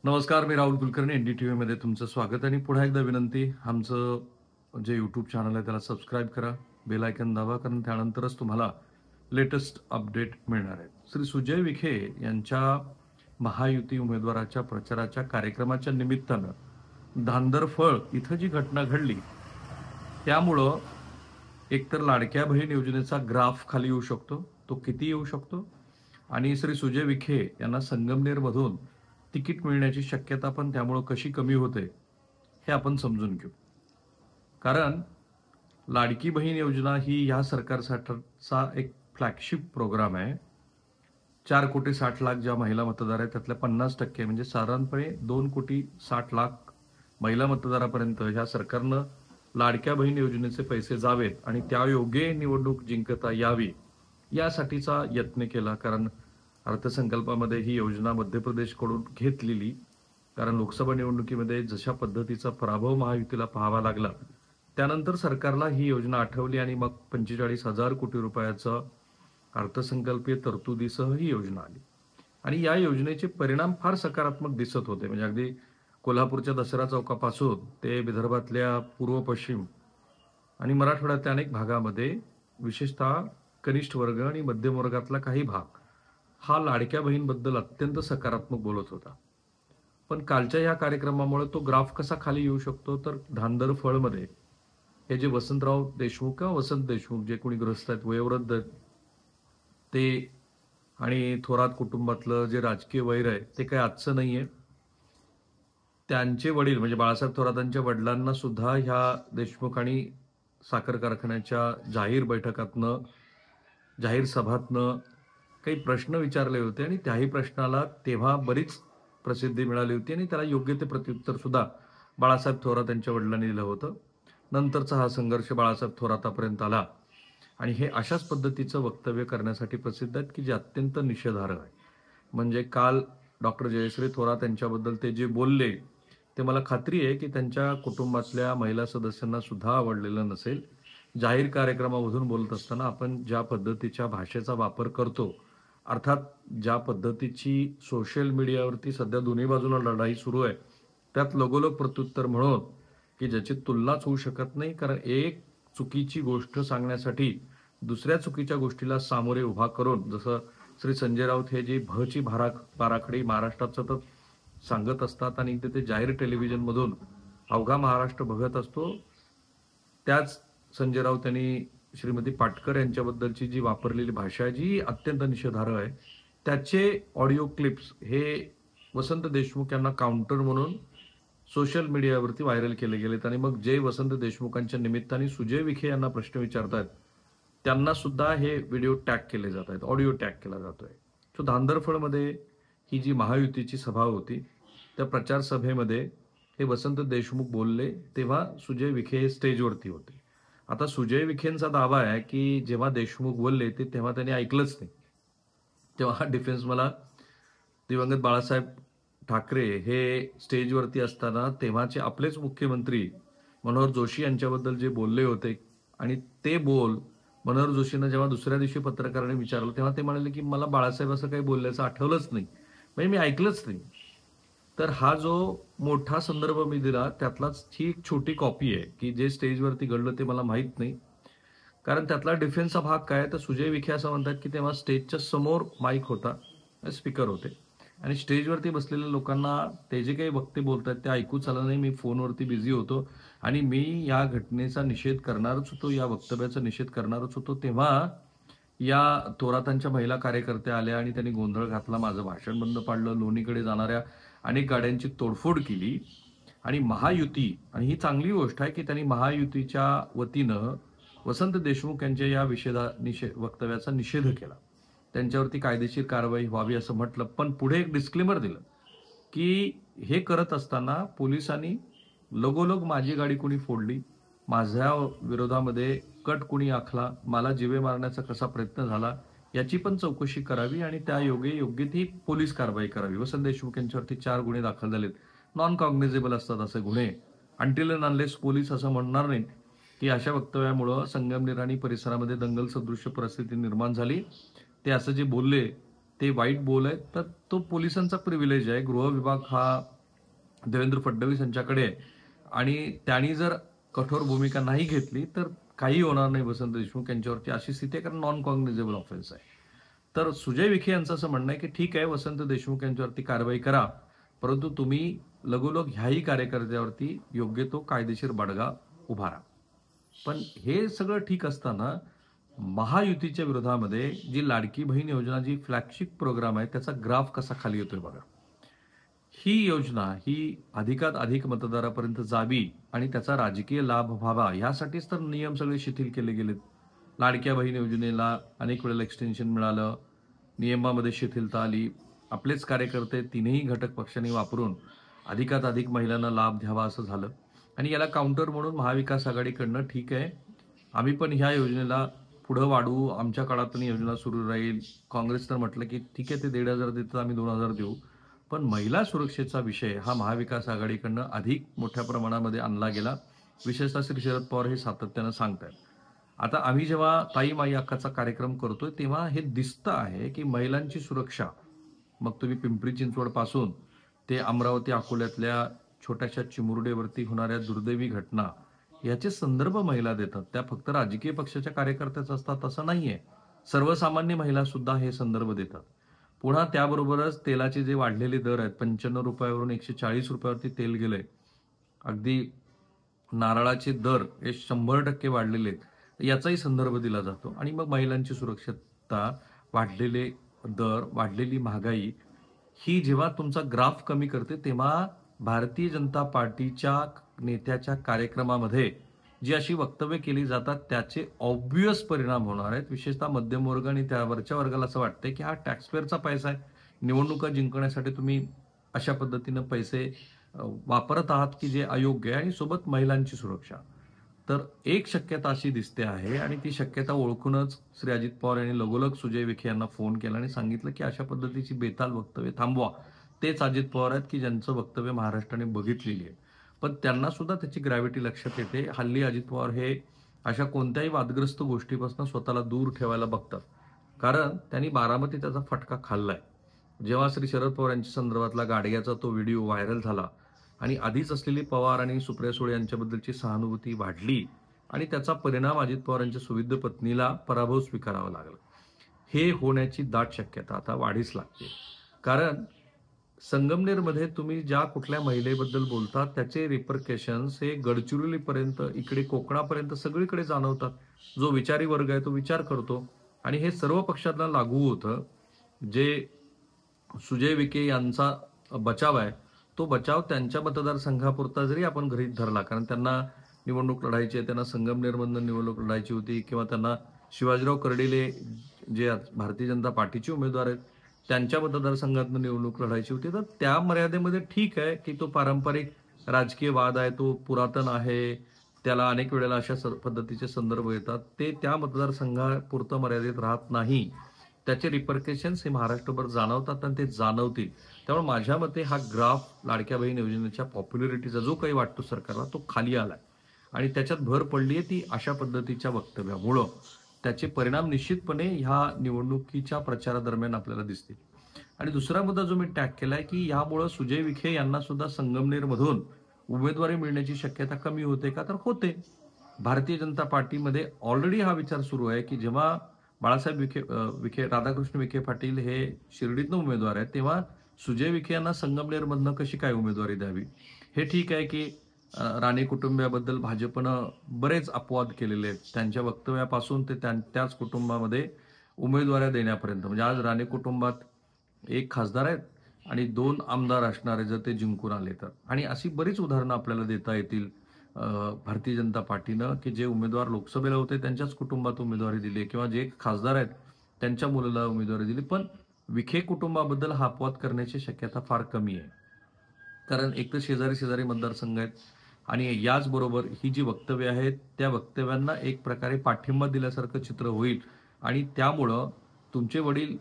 नमस्कार, मी राहुल कुलकर्णी. NDTV मध्ये तुमचं स्वागत आणि पुन्हा एकदा विनंती, आमचं जे YouTube चॅनल आहे त्याला सबस्क्राईब करा, बेल आयकॉन दाबा, कारण त्यानंतरच तुम्हाला लेटेस्ट अपडेट मिळणार आहेत. श्री सुजय विखे यांच्या महायुती उमेदवाराच्या प्रचाराच्या कार्यक्रमाच्या निमित्तानं धांदरफळ इथं जी घटना घडली, त्यामुळं एकतर लाडक्या बहीण योजनेचा ग्राफ खाली येऊ शकतो, तो किती येऊ शकतो, आणि श्री सुजय विखे यांना संगमनेरमधून तिकीट मिळण्याची शक्यता पण त्यामुळं कशी कमी होते, हे आपण समजून घेऊ. कारण लाडकी बहीण योजना ही या सरकारसाठीचा एक फ्लॅगशिप प्रोग्राम आहे. 4,60,00,000 ज्या महिला मतदार आहेत त्यातल्या 50% म्हणजे साधारणपणे 2,60,00,000 महिला मतदारापर्यंत ह्या सरकारनं लाडक्या बहीण योजनेचे पैसे जावेत आणि त्यायोगे निवडणूक जिंकता यावी यासाठीचा यत्न केला. कारण अर्थसंकल्पामध्ये ही योजना मध्य प्रदेशकडून घेतलेली, कारण लोकसभा निवडणुकीमध्ये जशा पद्धतीचा पराभव महायुतीला पाहावा लागला, त्यानंतर सरकारला ही योजना आठवली आणि मग 45,000 कोटी रुपयाचं अर्थसंकल्पीय तरतुदीसह ही योजना आली. आणि या योजनेचे परिणाम फार सकारात्मक दिसत होते. म्हणजे अगदी कोल्हापूरच्या दसरा चौकापासून ते विदर्भातल्या पूर्व पश्चिम आणि मराठवाड्यातल्या अनेक भागामध्ये, विशेषतः कनिष्ठ वर्ग आणि मध्यम वर्गातला काही भाग हा लाडक्या बहीणबद्दल अत्यंत सकारात्मक बोलत होता. पण कालच्या या कार्यक्रमामुळे तो ग्राफ कसा खाली येऊ शकतो, तर धांदरफळमध्ये हे जे वसंतराव देशमुख किंवा वसंत देशमुख जे कोणी ग्रस्त आहेत, वयोवृद्ध आहेत, ते आणि थोरात कुटुंबातलं जे राजकीय वैर आहे ते काही आजचं नाहीये. त्यांचे वडील म्हणजे बाळासाहेब थोरातांच्या वडिलांना सुद्धा ह्या देशमुख आणि साखर कारखान्याच्या जाहीर बैठकातनं, जाहीर सभातनं काही प्रश्न विचारले होते आणि त्याही प्रश्नाला तेव्हा बरीच प्रसिद्धी मिळाली होती आणि त्याला योग्य ते प्रत्युत्तर सुद्धा बाळासाहेब थोरात यांच्या वडिलांनी दिलं होतं. नंतरचा हा संघर्ष बाळासाहेब थोरातापर्यंत आला आणि हे अशाच पद्धतीचं वक्तव्य करण्यासाठी प्रसिद्ध आहेत की जे अत्यंत निषेधार्ह आहे. म्हणजे काल डॉक्टर जयश्री थोरात यांच्याबद्दल ते जे बोलले ते मला खात्री आहे की त्यांच्या कुटुंबातल्या महिला सदस्यांना सुद्धा आवडलेलं नसेल. जाहीर कार्यक्रमामधून बोलत असताना आपण ज्या पद्धतीच्या भाषेचा वापर करतो, अर्थात ज्या पद्धतीची सोशल मीडियावरती सध्या दोन्ही बाजूला लढाई सुरू आहे, त्यात लगोलग प्रत्युत्तर म्हणून की ज्याची तुलनाच होऊ शकत नाही. कारण एक चुकीची गोष्ट सांगण्यासाठी दुसऱ्या चुकीच्या गोष्टीला सामोरे उभा करून, जसं श्री संजय राऊत हे जी भची बाराखडी महाराष्ट्रात सतत सांगत असतात आणि ते जाहीर टेलिव्हिजनमधून अवघा महाराष्ट्र बघत असतो, त्याच संजय राऊत यांनी श्रीमती पाटकर यांच्याबद्दलची जी वापरलेली भाषा आहे जी अत्यंत निषेधार्ह आहे, त्याचे ऑडिओ क्लिप्स हे वसंत देशमुख यांना काउंटर म्हणून सोशल मीडियावरती व्हायरल केले गेलेत. आणि मग जे वसंत देशमुखांच्या निमित्ताने सुजय विखे यांना प्रश्न विचारतात त्यांना सुद्धा हे व्हिडिओ टॅग केले जात आहेत, ऑडिओ टॅग केला जातोय. सो धांदरफळमध्ये ही जी महायुतीची सभा होती, त्या प्रचार सभेमध्ये हे वसंत देशमुख बोलले तेव्हा सुजय विखे हे स्टेजवरती होते. आता सुजय विखेंचा दावा आहे की जेव्हा देशमुख बोलले तेव्हा त्यांनी ऐकलंच नाही. तेव्हा डिफेन्स मला दिवंगत बाळासाहेब ठाकरे हे स्टेजवरती असताना तेव्हाचे आपलेच मुख्यमंत्री मनोहर जोशी यांच्याबद्दल जे बोलले होते, आणि ते बोल मनोहर जोशींना जेव्हा दुसऱ्या दिवशी पत्रकारांनी विचारलं तेव्हा ते म्हणाले की मला बाळासाहेब असं काही बोलल्याचं आठवलंच नाही, म्हणजे मी ऐकलंच नाही. तर हा जो मोठा संदर्भ मी दिला त्यातलाच ही एक छोटी कॉपी आहे की जे स्टेजवरती घडलं ते मला माहीत नाही. कारण त्यातला डिफेन्सचा भाग काय, तर सुजय विखे असं म्हणतात की तेव्हा स्टेजच्या समोर माईक होता, स्पीकर होते आणि स्टेजवरती बसलेल्या लोकांना ते जे काही वक्ते बोलतात ते ऐकूच आलं नाही. मी फोनवरती बिझी होतो आणि मी या घटनेचा निषेध करणारच होतो, या वक्तव्याचा निषेध करणारच होतो. तेव्हा या थोरातांच्या महिला कार्यकर्त्या आल्या आणि त्यांनी गोंधळ घातला, माझं भाषण बंद पाडलं, लोणीकडे जाणाऱ्या अनेक गाड्यांची तोडफोड केली. आणि महायुती, आणि ही चांगली गोष्ट आहे की त्यांनी महायुतीच्या वतीनं वसंत देशमुख यांच्या या वक्तव्याचा निषेध केला, त्यांच्यावरती कायदेशीर कारवाई व्हावी असं म्हटलं. पण पुढे एक डिस्क्लेमर दिलं की हे करत असताना पोलिसांनी लगोलग माझी गाडी कुणी फोडली, माझ्या विरोधामध्ये कट कुणी आखला, मला जीवे मारण्याचा कसा प्रयत्न झाला याची पण चौकशी करावी आणि त्या योग्य ती पोलीस कारवाई करावी. वसंत देशमुख यांच्यावरती 4 गुन्हे दाखल झालेत, नॉन कॉग्निझेबल असतात असे गुन्हे. अनटिल अँड अनलेस पोलीस असं म्हणणार नाहीत की अशा वक्तव्यामुळं संगमनेर आणि परिसरामध्ये दंगल सदृश्य परिस्थिती निर्माण झाली, ते असं जे बोलले ते वाईट बोल आहेत, तर तो पोलिसांचा प्रिव्हिलेज आहे. गृह विभाग हा देवेंद्र फडणवीस यांच्याकडे आहे आणि त्यांनी जर कठोर भूमिका नाही घेतली तर काही होणार नाही वसंत देशमुख यांच्यावरती, अशी स्थिती आहे, कारण नॉन कॉग्निझेबल ऑफेन्स आहे. तर सुजय विखे यांचं असं म्हणणं आहे की ठीक आहे, वसंत देशमुख यांच्यावरती कारवाई करा, परंतु तुम्ही लगोलग ह्याही कार्यकर्त्यावरती योग्य तो कायदेशीर बडगा उभारा. पण हे सगळं ठीक असताना महायुतीच्या विरोधामध्ये जी लाडकी बहीण योजना, जी फ्लॅगशिप प्रोग्राम आहे, त्याचा ग्राफ कसा खाली येतोय बघा. ही योजना ही अधिकात अधिक मतदारापर्यंत जावी आणि त्याचा राजकीय लाभ व्हावा, यासाठीच तर नियम सगळे शिथिल केले गेलेत. लाडक्या बहीण योजनेला अनेक वेळेला एक्सटेन्शन मिळालं, नियमामध्ये शिथिलता आली. आपलेच कार्यकर्ते तीनही घटक पक्षांनी वापरून अधिकात अधिक महिलांना लाभ द्यावा असं झालं. आणि याला काउंटर म्हणून महाविकास आघाडीकडनं ठीक आहे, आम्ही पण ह्या योजनेला पुढं वाढवू, आमच्या काळात पण योजना सुरू राहील. काँग्रेस तर म्हटलं की ठीक आहे, ते 1,500 देतात, आम्ही 2,000 देऊ. पण महिला सुरक्षेचा विषय हा महाविकास आघाडीकडनं अधिक मोठ्या प्रमाणामध्ये आणला गेला. विशेषतः श्री शरद पवार हे सातत्यानं सांगतायत. आता आम्ही जेव्हा ताई माई अक्काचा कार्यक्रम करतोय तेव्हा हे दिसतं आहे की महिलांची सुरक्षा, मग तुम्ही पिंपरी चिंचवड पासून ते अमरावती अकोल्यातल्या छोट्याशा चिमुरडेवरती होणाऱ्या दुर्दैवी घटना, याचे संदर्भ महिला देतात. त्या फक्त राजकीय पक्षाच्या कार्यकर्त्याच असतात असं नाहीये, सर्वसामान्य महिला सुद्धा हे संदर्भ देतात. पुन्हा त्याबरोबरच तेलाचे जे वाढलेले दर आहेत, 95 रुपयावरून 140 रुपयावरती तेल गेलंय. अगदी नारळाचे दर हे 100% वाढलेले आहेत, याचाही संदर्भ दिला जातो. आणि मग महिलांची सुरक्षितता, वाढलेले दर, वाढलेली महागाई ही जेव्हा तुमचा ग्राफ कमी करते, तेव्हा भारतीय जनता पार्टीच्या नेत्याच्या कार्यक्रमामध्ये जी अशी वक्तव्य केली जातात त्याचे ऑब्व्हियस परिणाम होणार आहेत. विशेषतः मध्यम वर्ग आणि त्यावरच्या वर्गाला असं वाटतंय की हा टॅक्सपेअरचा पैसा आहे, निवडणुका जिंकण्यासाठी तुम्ही अशा पद्धतीनं पैसे वापरत आहात की जे अयोग्य आहे, आणि सोबत महिलांची सुरक्षा. तर एक शक्यता अशी दिसते आहे, आणि ती शक्यता ओळखूनच श्री अजित पवार यांनी लगोलग सुजय विखे यांना फोन केला आणि सांगितलं की अशा पद्धतीची बेताल वक्तव्य थांबवा. तेच अजित पवार आहेत की ज्यांचं वक्तव्य महाराष्ट्राने बघितलेली आहे, पण त्यांना सुद्धा त्याची ग्रॅव्हिटी लक्षात येते. हल्ली अजित पवार हे अशा कोणत्याही वादग्रस्त गोष्टीपासून स्वतःला दूर ठेवायला बघतात, कारण त्यांनी बारामती त्याचा फटका खाल्लाय. जेव्हा श्री शरद पवार यांच्या संदर्भातला गाडग्याचा तो व्हिडिओ व्हायरल झाला आणि आधीच असलेली पवार आणि सुप्रिया सुळे यांच्याबद्दलची सहानुभूती वाढली आणि त्याचा परिणाम अजित पवार यांच्या सुविद्य पत्नीला पराभव स्वीकारावा लागला. हे होण्याची दाट शक्यता आता वाढीस लागते, कारण संगमनेरमध्ये तुम्ही ज्या कुठल्या महिलेबद्दल बोलता त्याचे रिपरकेशन्स हे गडचिरोलीपर्यंत, इकडे कोकणापर्यंत सगळीकडे जाणवतात. जो विचारी वर्ग आहे तो विचार करतो, आणि हे सर्व पक्षांना लागू होतं. जे सुजय विखे यांचा बचाव आहे, तो बचाव त्यांच्या मतदारसंघापुरता जरी आपण गृहीत धरला, कारण त्यांना निवडणूक लढायची आहे, त्यांना संगमनेरमधून निवडणूक लढायची होती, किंवा त्यांना शिवाजीराव कर्डिले जे भारतीय जनता पार्टीचे उमेदवार आहेत त्यांच्या मतदारसंघातून निवडणूक लढायची होती, तर त्या मर्यादेमध्ये ठीक आहे की तो पारंपरिक राजकीय वाद आहे, तो पुरातन आहे, त्याला अनेक वेळेला अशा पद्धतीचे संदर्भ येतात, ते त्या मतदारसंघापुरतं मर्यादित राहत नाही. त्याचे रिपरकेशन्स हे महाराष्ट्रभर जाणवतात आणि ते जाणवतील. त्यामुळे माझ्या मते हा ग्राफ लाडक्या बहीण योजनेच्या पॉप्युलरिटीचा जो काही वाटतो सरकारला, तो खाली आलाय, आणि त्याच्यात भर पडली आहे ती अशा पद्धतीच्या वक्तव्यामुळं. त्याचे परिणाम निश्चितपणे ह्या निवडणुकीच्या प्रचारादरम्यान आपल्याला दिसतील. आणि दुसरा मुद्दा जो मी टॅग केलाय की यामुळं सुजय विखे यांना सुद्धा संगमनेरमधून उमेदवारी मिळण्याची शक्यता कमी होते का, तर होते. भारतीय जनता पार्टीमध्ये ऑलरेडी हा विचार सुरू आहे की जेव्हा बाळासाहेब विखे राधाकृष्ण विखे पाटील हे शिर्डीतनं उमेदवार आहेत, तेव्हा सुजय विखे यांना संगमनेरमधनं कशी काय उमेदवारी द्यावी. हे ठीक आहे की राणे कुटुंबियाबद्दल भाजपनं बरेच अपवाद केलेले आहेत, त्यांच्या वक्तव्यापासून ते त्याच कुटुंबामध्ये उमेदवाऱ्या देण्यापर्यंत. म्हणजे आज राणे कुटुंबात एक खासदार आहेत आणि 2 आमदार असणारे जर ते जिंकून आले तर, आणि अशी बरीच उदाहरणं आपल्याला देता येतील. भारतीय जनता पार्टीनं की जे उमेदवार लोकसभेला होते त्यांच्याच कुटुंबात उमेदवारी दिली, किंवा जे खासदार आहेत त्यांच्या मुलाला उमेदवारी दिली. पण विखे कुटुंबाबद्दल हा अपवाद करण्याची शक्यता फार कमी आहे, कारण एक तर शेजारी शेजारी मतदारसंघ आहेत, आणि याचबरोबर ही जी वक्तव्य आहेत त्या वक्तव्यांना एक प्रकारे पाठिंबा दिल्यासारखं चित्र होईल, आणि त्यामुळं तुमचे वडील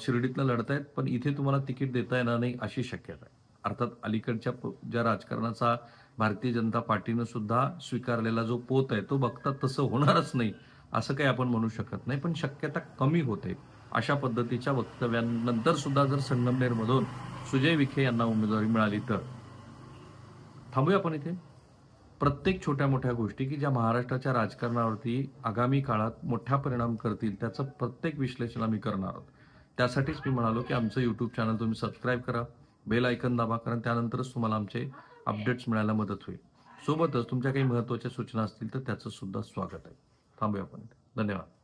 शिर्डीतनं लढतायत पण इथे तुम्हाला तिकीट देता येणार नाही अशी शक्यता आहे. अर्थात अलीकडच्या ज्या राजकारणाचा भारतीय जनता पार्टीनं सुद्धा स्वीकारलेला जो पोत आहे तो बघता तसं होणारच नाही असं काही आपण म्हणू शकत नाही, पण शक्यता कमी होते. अशा पद्धतीच्या वक्तव्यानंतर सुद्धा जर संगमनेरमधून सुजय विखे यांना उमेदवारी मिळाली तर थांबूया आपण इथे. प्रत्येक छोट्या मोठ्या गोष्टी की ज्या महाराष्ट्राच्या राजकारणावरती आगामी काळात मोठा परिणाम करतील त्याचं प्रत्येक विश्लेषण आम्ही करणार आहोत. त्यासाठीच मी म्हणालो की आमचं यूट्यूब चॅनल तुम्ही सबस्क्राईब करा, बेल आयकन दाबा, कारण त्यानंतरच तुम्हाला आमचे अपडेट्स मिळायला मदत होईल. सोबतच तुमच्या काही महत्त्वाच्या सूचना असतील तर त्याचं सुद्धा स्वागत आहे. थांबूया आपण. धन्यवाद.